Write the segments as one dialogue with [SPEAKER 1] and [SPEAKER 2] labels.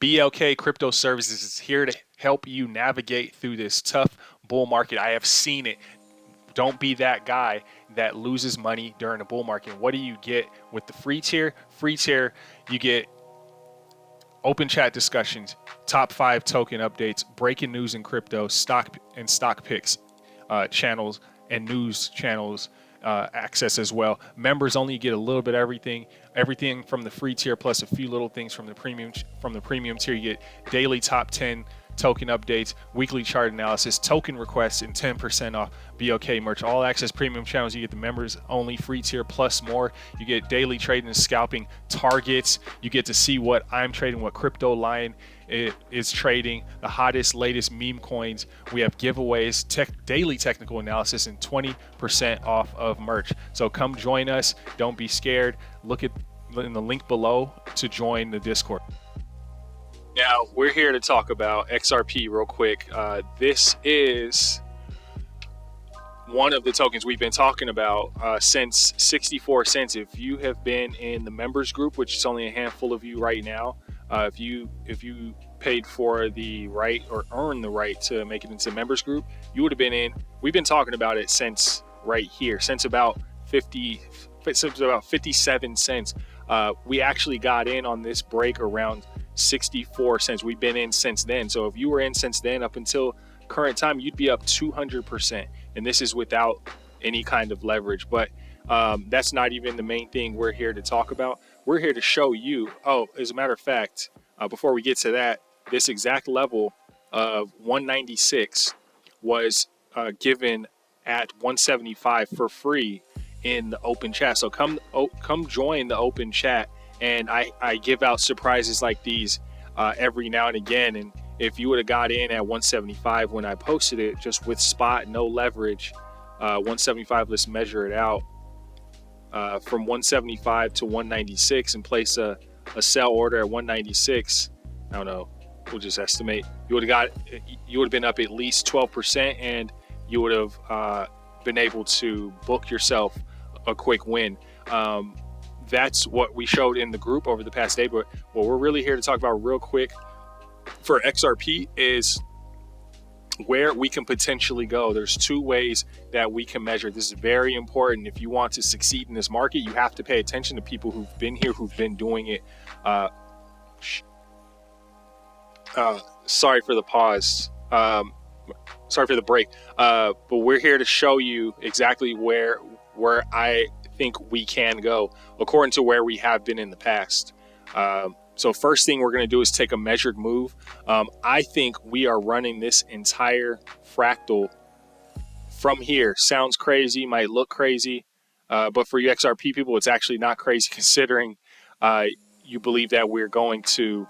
[SPEAKER 1] BLK Crypto Services is here to help you navigate through this tough bull market. I have seen it. Don't be that guy that loses money during a bull market. What do you get with the free tier? Free tier, you get open chat discussions, top 5 token updates, breaking news in crypto, stock picks, channels and news channels access as well. Members only get a little bit of everything from the free tier plus a few little things from the premium tier. You get daily top 10 token updates, weekly chart analysis, token requests, and 10% off BLK merch. All access premium channels. You get the members only free tier plus more. You get daily trading and scalping targets. You get to see what I'm trading, what Crypto Lion is trading, the hottest, latest meme coins. We have giveaways, daily technical analysis, and 20% off of merch. So come join us. Don't be scared. Look in the link below to join the Discord. Now, we're here to talk about XRP real quick. This is one of the tokens we've been talking about since 64 cents. If you have been in the members group, which is only a handful of you right now, if you paid for the right or earned the right to make it into the members group, you would have been in. We've been talking about it since right here, since about 57 cents. We actually got in on this break around 64 cents. We've been in since then. So if you were in since then up until current time, you'd be up 200%. And this is without any kind of leverage. But that's not even the main thing we're here to talk about. We're here to show you. Oh, as a matter of fact, before we get to that, this exact level of 196 was given at 175 for free in the open chat. So come join the open chat. And I give out surprises like these every now and again. And if you would have got in at 175 when I posted it, just with spot, no leverage, 175, let's measure it out. From 175 to 196 and place a sell order at 196. I don't know. We'll just estimate. You would have been up at least 12%, and you would have been able to book yourself a quick win. That's what we showed in the group over the past day. But what we're really here to talk about real quick for XRP is where we can potentially go. There's 2 ways that we can measure. This is very important. If you want to succeed in this market, you have to pay attention to people who've been here, who've been doing it. Sorry for the pause. Sorry for the break. But we're here to show you exactly where I think we can go according to where we have been in the past. So first thing we're going to do is take a measured move. I think we are running this entire fractal from here. Sounds crazy, might look crazy, but for you XRP people, it's actually not crazy considering you believe that we're going to,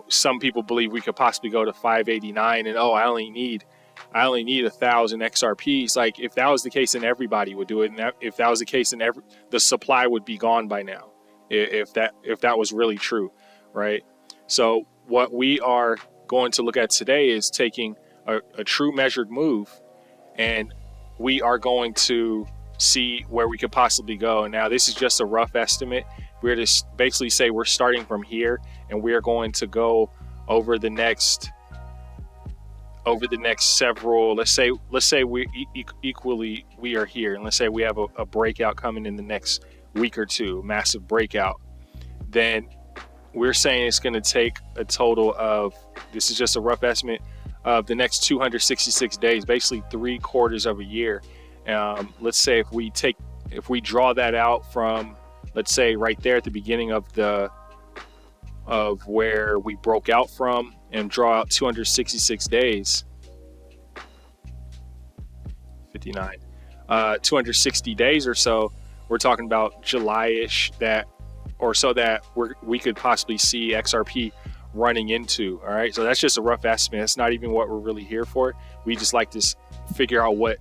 [SPEAKER 1] some people believe we could possibly go to 589 and I only need 1,000 XRPs. Like if that was the case, then everybody would do it. And if that was the case, then the supply would be gone by now. If that was really true, right? So what we are going to look at today is taking a true measured move, and we are going to see where we could possibly go. And now this is just a rough estimate. We're just basically say we're starting from here, and we are going to go over the next several. Let's say we we are here, and let's say we have a breakout coming in the next week or two, massive breakout. Then we're saying it's going to take a total of, this is just a rough estimate, of the next 266 days, basically 3/4 of a year. Let's say if we draw that out from, let's say right there at the beginning of where we broke out from, and draw out 266 days, 59, 260 days or so, we're talking about July-ish that we could possibly see XRP running into. All right, so that's just a rough estimate. That's not even what we're really here for. We just like to figure out what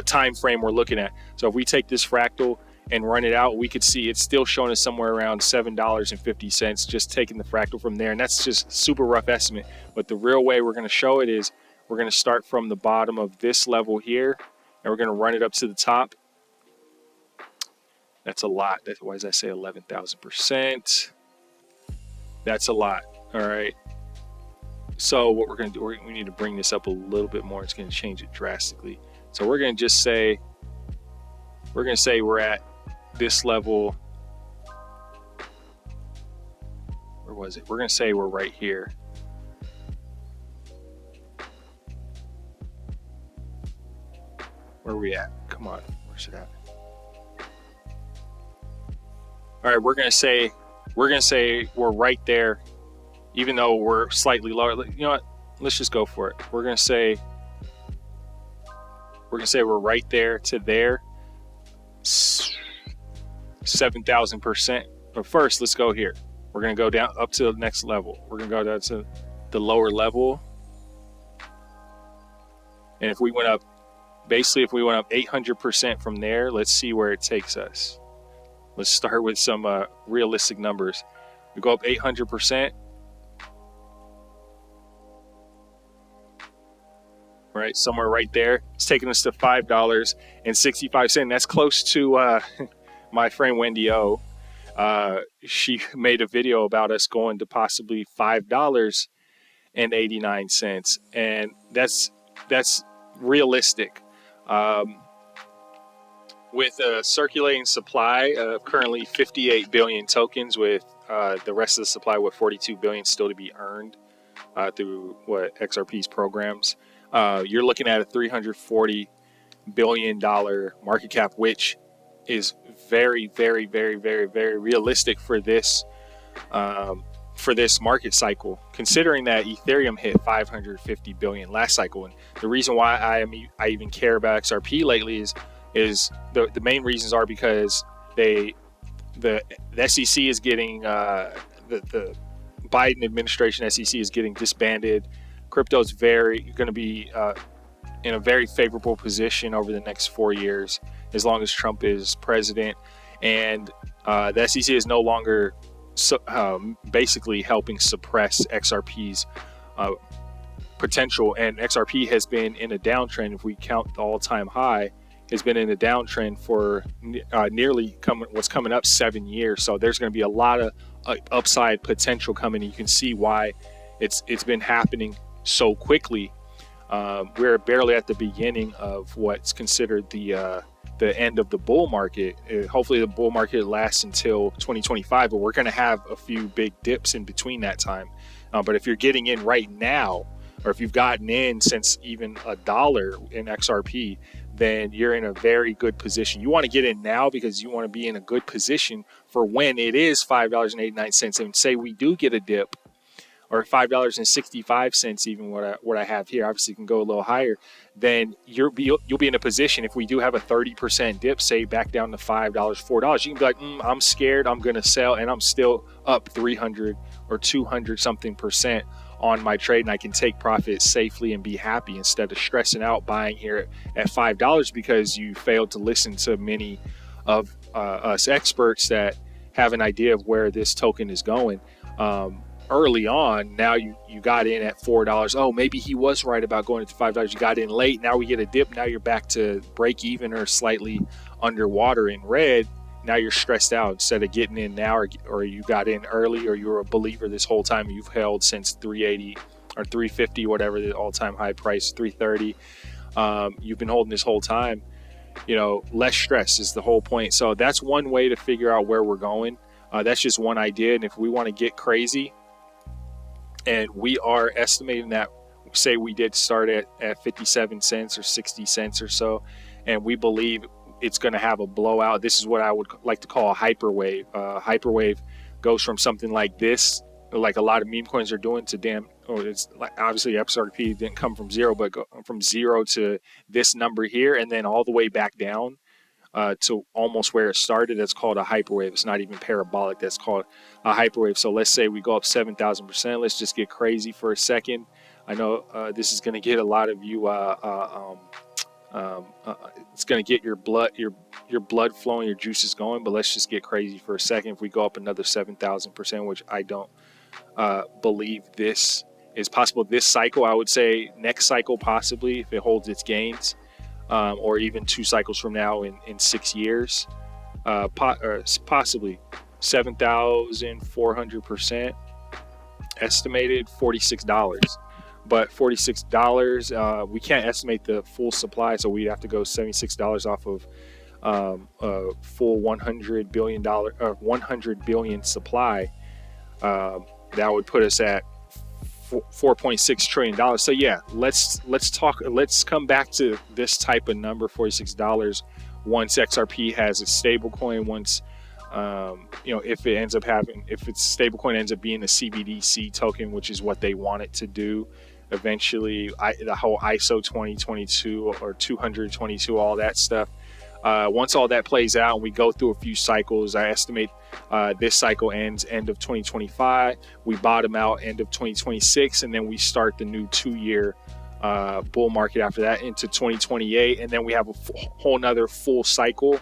[SPEAKER 1] time frame we're looking at. So if we take this fractal and run it out, we could see it's still showing us somewhere around $7.50, just taking the fractal from there. And that's just super rough estimate. But the real way we're going to show it is we're going to start from the bottom of this level here, and we're going to run it up to the top. That's a lot. Why does that say 11,000%? That's a lot. All right. So what we're going to do, we need to bring this up a little bit more. It's going to change it drastically. So we're going to just say, we're at this level. Where was it? We're going to say we're right here. Where are we at? Come on. Where's it at? All right. We're going to say we're right there, even though we're slightly lower. You know what? Let's just go for it. We're going to say we're right there to there. 7,000%. But first, let's go here. We're going to go down up to the next level. We're going to go down to the lower level. And if we went up 800% from there, let's see where it takes us. Let's start with some realistic numbers. We go up 800%. Right, somewhere right there. It's taking us to $5.65. That's close to my friend Wendy O. She made a video about us going to possibly $5.89, and that's realistic. With a circulating supply of currently 58 billion tokens, with the rest of the supply with 42 billion still to be earned through XRP's programs. You're looking at a $340 billion market cap, which is very, very, very, very, very realistic for this market cycle, considering that Ethereum hit 550 billion last cycle. And the reason why I even care about XRP lately is the main reasons are because the SEC is getting the Biden administration SEC is getting disbanded. Crypto is going to be in a very favorable position over the next 4 years, as long as Trump is president, and the SEC is no longer basically helping suppress XRP's potential. And XRP has been in a downtrend. If we count the all-time high, has been in a downtrend for nearly what's coming up 7 years. So there's going to be a lot of upside potential coming. You can see why it's been happening so quickly. We're barely at the beginning of what's considered the end of the bull market. Hopefully the bull market lasts until 2025, but we're going to have a few big dips in between that time. But if you're getting in right now, or if you've gotten in since even $1 in XRP, then you're in a very good position. You want to get in now because you want to be in a good position for when it is $5.89, and say we do get a dip, or $5.65, even what I have here. Obviously, can go a little higher. Then you'll be in a position, if we do have a 30% dip, say back down to $5, $4, you can be like, I'm scared, I'm going to sell, and I'm still up 300 or 200 something percent on my trade, and I can take profit safely and be happy instead of stressing out buying here at $5 because you failed to listen to many of us experts that have an idea of where this token is going. Early on, now you got in at $4. Oh, maybe he was right about going to $5. You got in late. Now we get a dip. Now you're back to break even or slightly underwater in red. Now you're stressed out instead of getting in now, or you got in early, or you were a believer this whole time. You've held since 380 or 350, whatever the all-time high price, 330. You've been holding this whole time. Less stress is the whole point. So that's one way to figure out where we're going. That's just one idea. And if we want to get crazy, and we are estimating that, say we did start at 57 cents or 60 cents or so, and we believe it's going to have a blowout. This is what I would like to call a hyperwave. Hyperwave goes from something like this, like a lot of meme coins are doing, to it's like, obviously XRP didn't come from zero, but go from zero to this number here, and then all the way back down to almost where it started. That's called a hyperwave. It's not even parabolic. That's called a hyperwave. So let's say we go up 7,000%. Let's just get crazy for a second. I know this is going to get a lot of you. It's going to get your blood flowing, your juices going. But let's just get crazy for a second. If we go up another 7,000%, which I don't believe this is possible this cycle, I would say next cycle possibly, if it holds its gains. Or even 2 cycles from now in 6 years, possibly 7,400%. estimated $46. But $46, we can't estimate the full supply, so we'd have to go $76 off of a full $100 billion supply. That would put us at $4.6 trillion. So yeah, let's come back to this type of number, $46, once XRP has a stable coin, once if its stablecoin ends up being a CBDC token, which is what they want it to do eventually. The whole ISO 2022 or 222, all that stuff. Once all that plays out and we go through a few cycles, I estimate this cycle ends end of 2025. We bottom out end of 2026, and then we start the new 2-year bull market after that into 2028, and then we have a whole nother full cycle.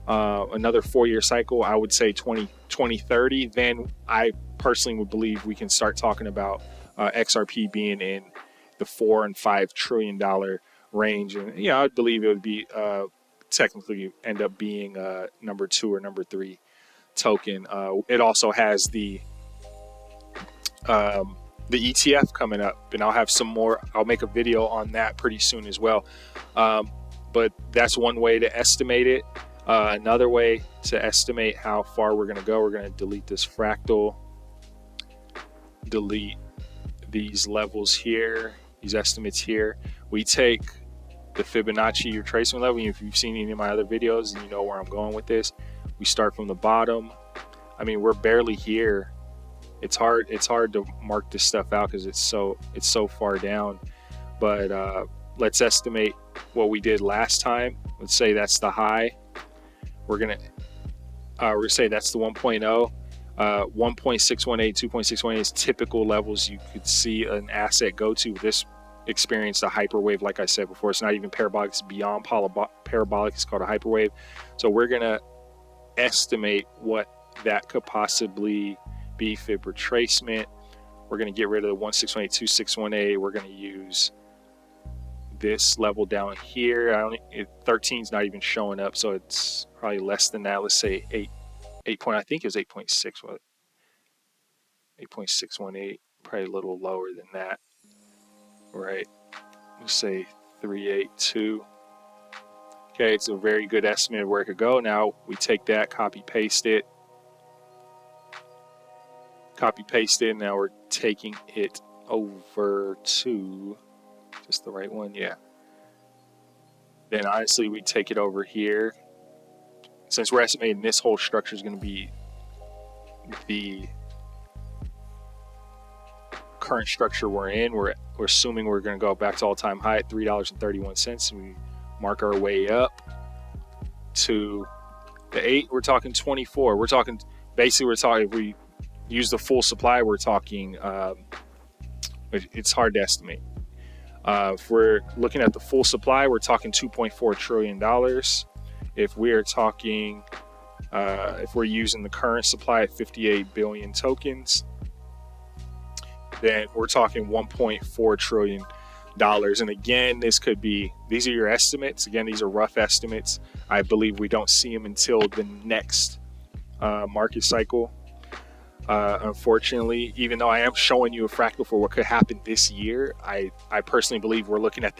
[SPEAKER 1] Another 4-year cycle, I would say 2030. Then I personally would believe we can start talking about XRP being in the $4 and $5 trillion range. And I would believe it would be technically end up being number 2 or number 3 token. It also has the ETF coming up, and I'll have some more. I'll make a video on that pretty soon as well. But that's one way to estimate it. Another way to estimate how far we're going to go, we're going to delete this fractal, delete these levels here, these estimates here. We take the Fibonacci retracement level. If you've seen any of my other videos, you know where I'm going with this. We start from the bottom. I mean, we're barely here. It's hard to mark this stuff out because it's so far down. But let's estimate what we did last time. Let's say that's the high. We're gonna say that's the 1.0. 1.618, 2.618 is typical levels you could see an asset go to. This experienced a hyperwave, like I said before. It's not even parabolic, it's beyond parabolic. It's called a hyperwave. So we're gonna estimate what that could possibly be. Fib retracement. We're gonna get rid of the 1.618, 2.618. We're gonna use this level down here. 13 is not even showing up, so it's probably less than that. Let's say 8 point. I think it was 8.6. What? 8.618. Probably a little lower than that. Right. Let's say 382. Okay, it's a very good estimate of where it could go. Now we take that, copy paste it. Now we're taking it over to just the right one, yeah. Then honestly, we take it over here. Since we're estimating this whole structure is going to be the current structure we're in, we're assuming we're going to go back to all-time high at $3.31. We mark our way up to the 8. We're talking 24. We're talking if we use the full supply, we're talking. It's hard to estimate. If we're looking at the full supply, we're talking $2.4 trillion. If we're talking, if we're using the current supply at 58 billion tokens, then we're talking $1.4 trillion. And again, these are your estimates. Again, these are rough estimates. I believe we don't see them until the next market cycle. Unfortunately, even though I am showing you a fractal for what could happen this year, I personally believe we're looking at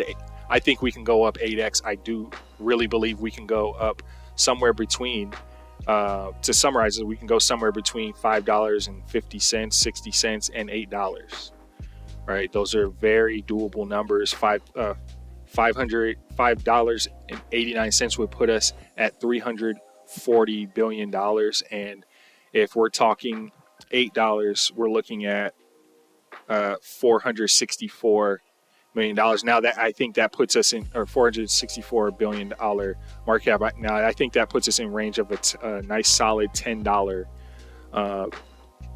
[SPEAKER 1] I think we can go up 8x. I do really believe we can go up somewhere between, to summarize it, we can go somewhere between $5.50, 60 cents, and $8. Right? Those are very doable numbers. $5.89 would put us at $340 billion. And if we're talking $8, we're looking at $464 million. Now that I think that puts us in, or $464 billion market cap. Now I think that puts us in range of a nice solid $10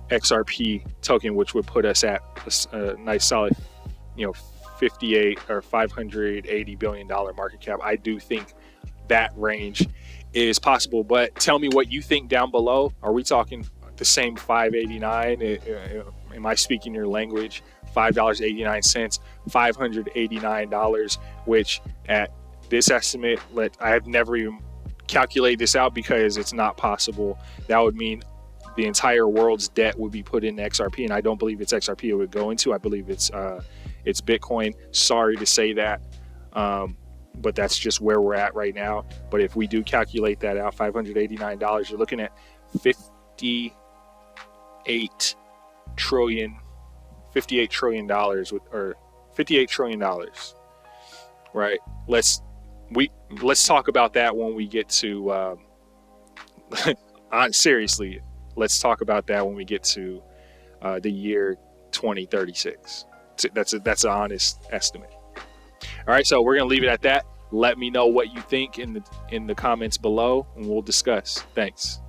[SPEAKER 1] XRP token, which would put us at a nice solid, 58 or $580 billion market cap. I do think that range is possible, but tell me what you think down below. Are we talking the same 589? Am I speaking your language? $5.89, $589, which at this estimate, I have never even calculated this out because it's not possible. That would mean the entire world's debt would be put in XRP, and I don't believe it's XRP it would go into. I believe it's Bitcoin. Sorry to say that, but that's just where we're at right now. But if we do calculate that out, $589, you're looking at $58 trillion or $58 trillion, right? Let's talk about that when we get to seriously, let's talk about that when we get to the year 2036. That's an honest estimate. All right, so we're gonna leave it at that. Let me know what you think in the comments below, and we'll discuss. Thanks.